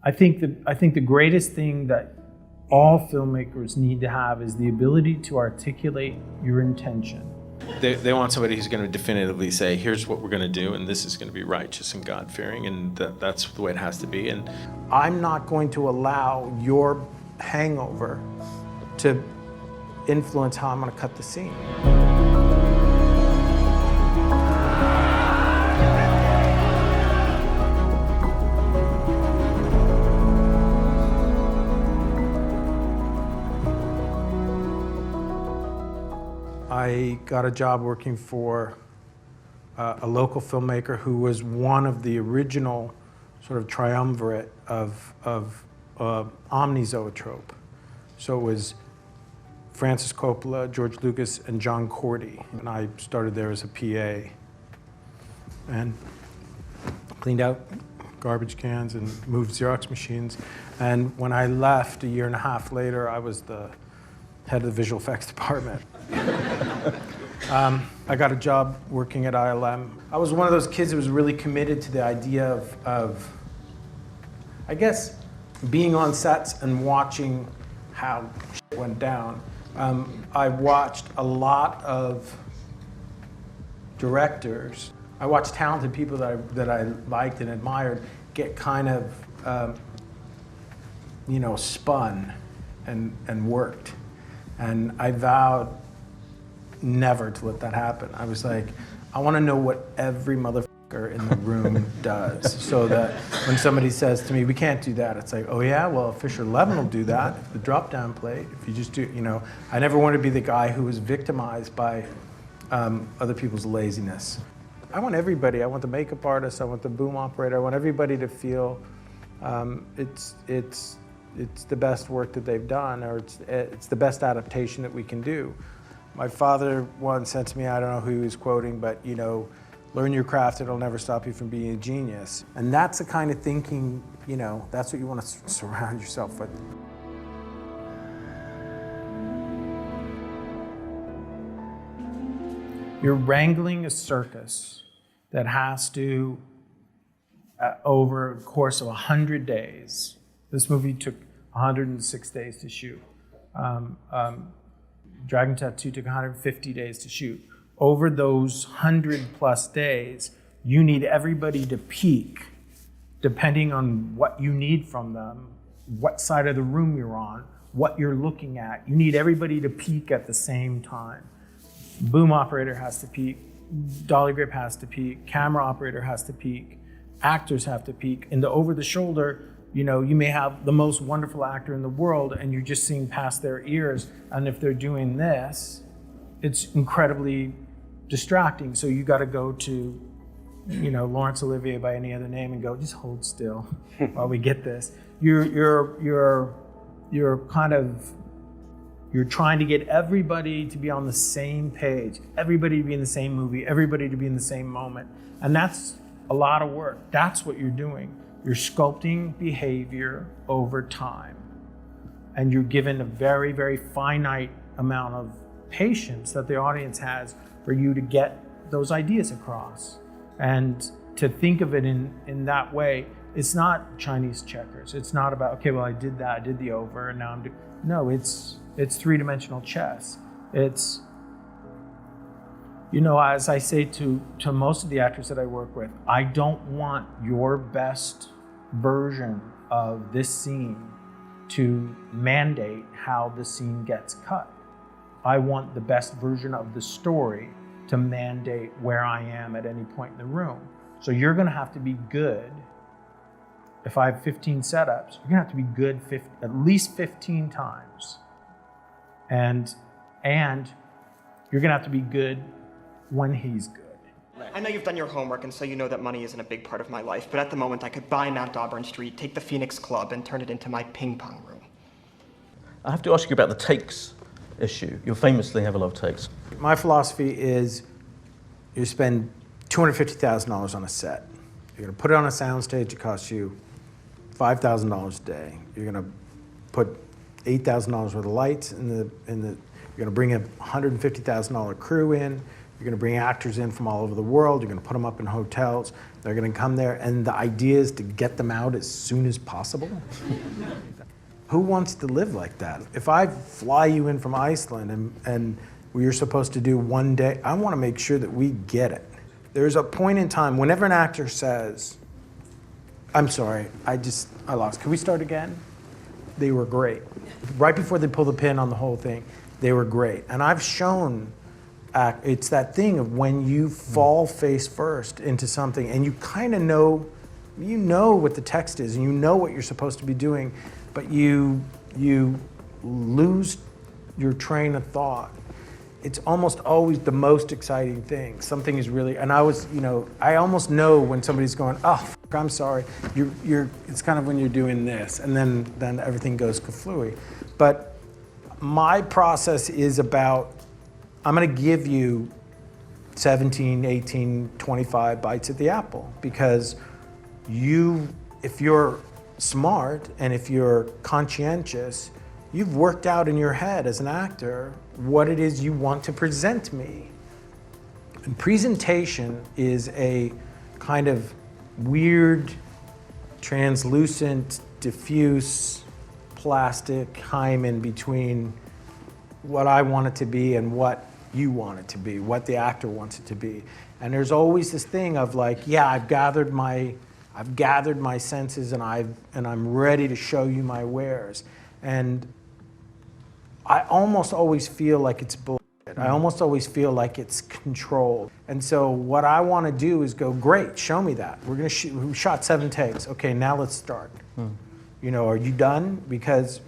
I think the greatest thing that all filmmakers need to have is the ability to articulate your intention. They want somebody who's going to definitively say, here's what we're going to do, and this is going to be righteous and God-fearing, and that's the way it has to be. And I'm not going to allow your hangover to influence how I'm going to cut the scene. I got a job working for a local filmmaker who was one of the original sort of triumvirate of omnizoetrope. So it was Francis Coppola, George Lucas, and John Cordy. And I started there as a PA and cleaned out garbage cans and moved Xerox machines. And when I left a year and a half later, I was the head of the visual effects department. I got a job working at ILM. I was one of those kids who was really committed to the idea of I guess, being on sets and watching how shit went down. I watched a lot of directors. I watched talented people that I liked and admired get kind of, spun and worked. And I vowed never to let that happen. I was like, I want to know what every motherfucker in the room does, so that when somebody says to me, we can't do that, it's like, oh yeah, well, Fisher 11 will do that, the drop-down plate, if you just do, I never want to be the guy who was victimized by other people's laziness. I want everybody, I want the makeup artist, I want the boom operator, I want everybody to feel it's the best work that they've done, or it's the best adaptation that we can do. My father once said to me, I don't know who he was quoting, but learn your craft, it'll never stop you from being a genius. And that's the kind of thinking, that's what you want to surround yourself with. You're wrangling a circus that has to, over the course of 100 days, this movie took 106 days to shoot. Dragon Tattoo took 150 days to shoot. Over those 100+ days, you need everybody to peak, depending on what you need from them, what side of the room you're on, what you're looking at. You need everybody to peak at the same time. Boom operator has to peak, dolly grip has to peak, camera operator has to peak, actors have to peak. In the over the shoulder, you may have the most wonderful actor in the world and you're just seeing past their ears. And if they're doing this, it's incredibly distracting. So you got to go to, Laurence Olivier by any other name and go, just hold still while we get this. You're trying to get everybody to be on the same page, everybody to be in the same movie, everybody to be in the same moment. And that's a lot of work. That's what you're doing. You're sculpting behavior over time. And you're given a very, very finite amount of patience that the audience has for you to get those ideas across. And to think of it in that way, it's not Chinese checkers. It's not about, okay, well, I did that, I did the over, and now I'm doing, no, it's three-dimensional chess. It's, as I say to most of the actors that I work with, I don't want your best version of this scene to mandate how the scene gets cut. I want the best version of the story to mandate where I am at any point in the room. So you're gonna have to be good. If I have 15 setups, you're gonna have to be good at least 15 times. And you're gonna have to be good when he's good. I know you've done your homework, and so you know that money isn't a big part of my life, but at the moment I could buy Mount Auburn Street, take the Phoenix Club, and turn it into my ping pong room. I have to ask you about the takes issue. You famously have a lot of takes. My philosophy is you spend $250,000 on a set. You're gonna put it on a soundstage, it costs you $5,000 a day. You're gonna put $8,000 worth of lights you're gonna bring a $150,000 crew in. You're going to bring actors in from all over the world. You're going to put them up in hotels. They're going to come there, and the idea is to get them out as soon as possible. Who wants to live like that? If I fly you in from Iceland and you're supposed to do one day, I want to make sure that we get it. There's a point in time, whenever an actor says, I'm sorry, I lost. Can we start again? They were great. Right before they pull the pin on the whole thing, they were great. And I've shown, it's that thing of when you fall face first into something and you kind of know, you know what the text is and you know what you're supposed to be doing, but you lose your train of thought. It's almost always the most exciting thing. Something is really, and I almost know when somebody's going, oh, I'm sorry. It's kind of when you're doing this, and then everything goes kaflooey. But my process is about, I'm gonna give you 17, 18, 25 bites at the apple, because if you're smart and if you're conscientious, you've worked out in your head as an actor what it is you want to present me. And presentation is a kind of weird, translucent, diffuse, plastic hymen between what I want it to be and what you want it to be, what the actor wants it to be. And there's always this thing of like, yeah, I've gathered my senses and I'm ready to show you my wares. And I almost always feel like it's bullshit. I almost always feel like it's controlled. And so what I want to do is go, great, show me that. We shot 7 takes. Okay, now let's start. Are you done? Because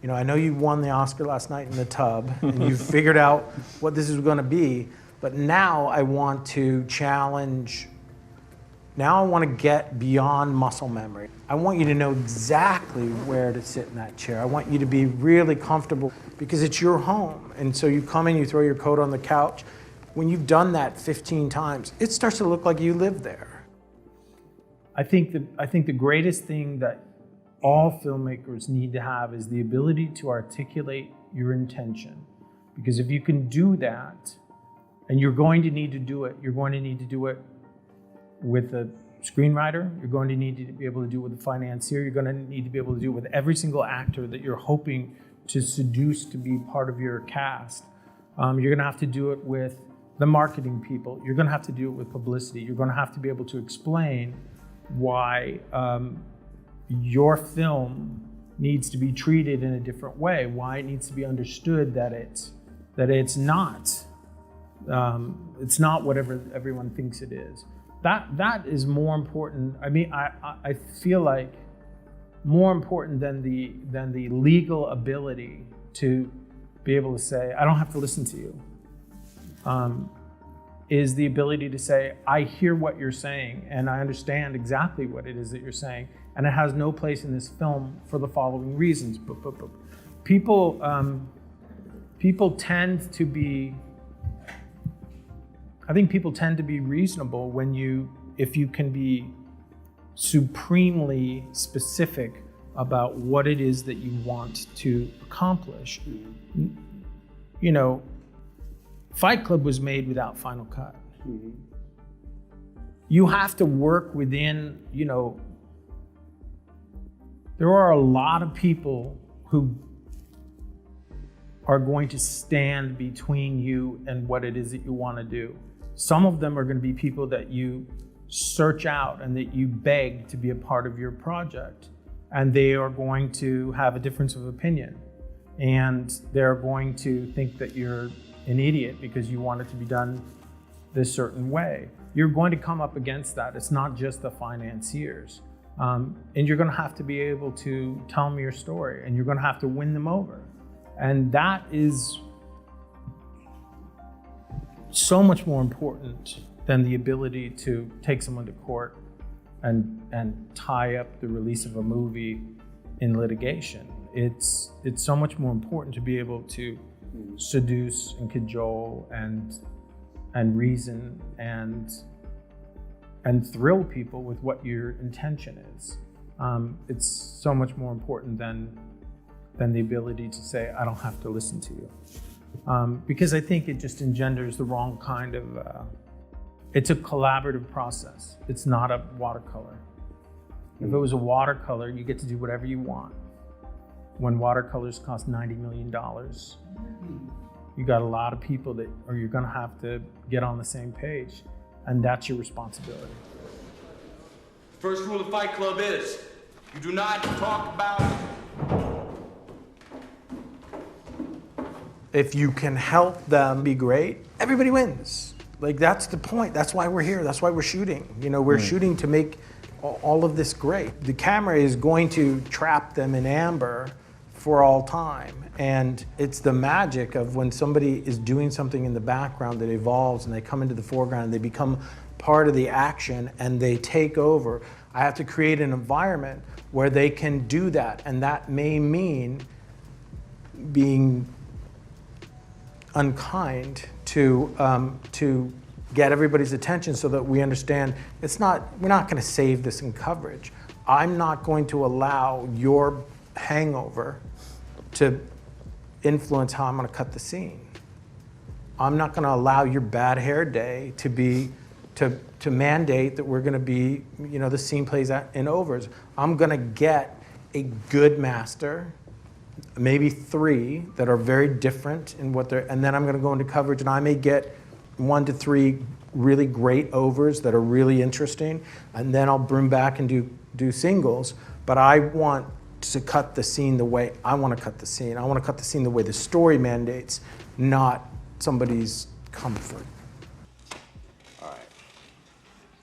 I know you won the Oscar last night in the tub and you figured out what this is going to be, but now I want to challenge. Now I want to get beyond muscle memory. I want you to know exactly where to sit in that chair. I want you to be really comfortable because it's your home. And so you come in, you throw your coat on the couch. When you've done that 15 times, it starts to look like you live there. I think the greatest thing that all filmmakers need to have is the ability to articulate your intention. Because if you can do that, and you're going to need to do it with a screenwriter, you're going to need to be able to do it with a financier, you're going to need to be able to do it with every single actor that you're hoping to seduce to be part of your cast. You're going to have to do it with the marketing people. You're going to have to do it with publicity. You're going to have to be able to explain why your film needs to be treated in a different way, why it needs to be understood that it's not whatever everyone thinks it is. That is more important. I mean, I feel like more important than the legal ability to be able to say, I don't have to listen to you, is the ability to say, I hear what you're saying and I understand exactly what it is that you're saying, and it has no place in this film for the following reasons. People tend to be, I think people tend to be reasonable if you can be supremely specific about what it is that you want to accomplish. Fight Club was made without Final Cut. You have to work within, there are a lot of people who are going to stand between you and what it is that you want to do. Some of them are going to be people that you search out and that you beg to be a part of your project. And they are going to have a difference of opinion. And they're going to think that you're an idiot because you want it to be done this certain way. You're going to come up against that. It's not just the financiers. And you're going to have to be able to tell them your story, and you're going to have to win them over. And that is so much more important than the ability to take someone to court and tie up the release of a movie in litigation. It's so much more important to be able to seduce and cajole and reason and thrill people with what your intention is. It's so much more important than the ability to say, I don't have to listen to you. because I think it just engenders the wrong kind of, it's a collaborative process. It's not a watercolor. If it was a watercolor, you get to do whatever you want. When watercolors cost $90 million, you got a lot of people that, or you're gonna have to get on the same page, and that's your responsibility. First rule of Fight Club is, you do not talk about If you can help them be great, everybody wins. Like, that's the point. That's why we're here. That's why we're shooting. You know, we're shooting to make all of this great. The camera is going to trap them in amber for all time. And it's the magic of when somebody is doing something in the background that evolves and they come into the foreground and they become part of the action and they take over. I have to create an environment where they can do that. And that may mean being unkind to get everybody's attention so that we understand we're not going to save this in coverage. I'm not going to allow your hangover to influence how I'm going to cut the scene. I'm not going to allow your bad hair day to mandate that we're going to be, you know, the scene plays out in overs. I'm going to get a good master, maybe 3 that are very different in what they're, and then I'm going to go into coverage and I may get 1 to 3 really great overs that are really interesting, and then I'll bring back and do singles. But I want to cut the scene the way I want to cut the scene. I want to cut the scene the way the story mandates, not somebody's comfort. All right.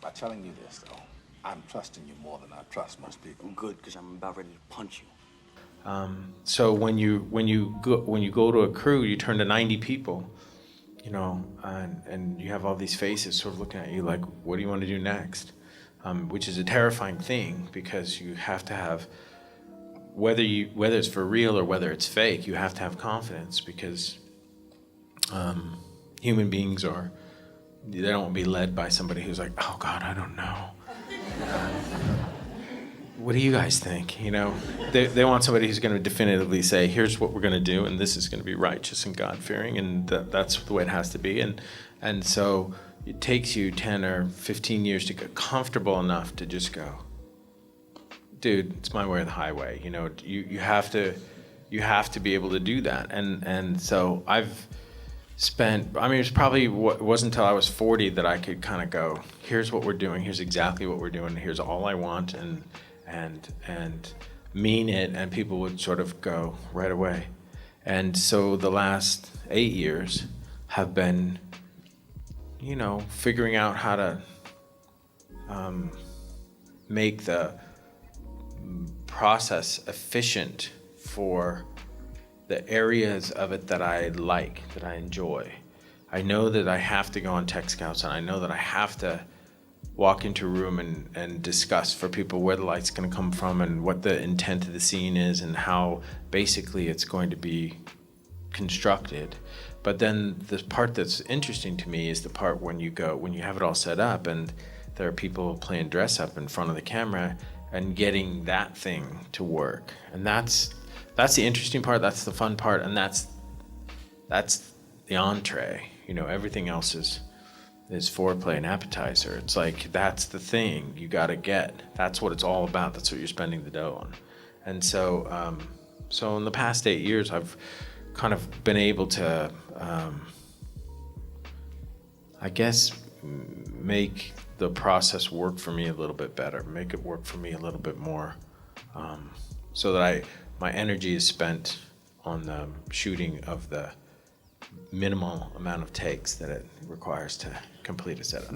By telling you this, though, I'm trusting you more than I trust most people. Good, because I'm about ready to punch you. So when you go to a crew, you turn to 90 people, you know, and you have all these faces sort of looking at you like, what do you want to do next? Which is a terrifying thing, because you have to have, whether it's for real or whether it's fake, you have to have confidence, because human beings they don't want to be led by somebody who's like, oh God, I don't know. What do you guys think? You know, they want somebody who's going to definitively say, here's what we're going to do, and this is going to be righteous and God-fearing, and that's the way it has to be. And so it takes you 10 or 15 years to get comfortable enough to just go, dude, it's my way or the highway. You know, you have to be able to do that. And so I've spent, I mean, it wasn't until I was 40 that I could kind of go, here's what we're doing, here's exactly what we're doing, here's all I want, and mean it, and people would sort of go right away. And so the last 8 years have been, you know, figuring out how to make the process efficient for the areas of it that I like, that I enjoy. I know that I have to go on tech scouts, and I know that I have to walk into a room and discuss for people where the light's going to come from and what the intent of the scene is and how basically it's going to be constructed. But then the part that's interesting to me is the part when you have it all set up and there are people playing dress up in front of the camera and getting that thing to work. And that's the interesting part, that's the fun part, and that's the entree. You know, everything else is foreplay and appetizer. It's like, that's the thing you gotta get. That's what it's all about. That's what you're spending the dough on. And so, so in the past 8 years, I've kind of been able to, I guess, make the process work for me a little bit better, make it work for me a little bit more, so that my energy is spent on the shooting of the minimal amount of takes that it requires to complete a setup.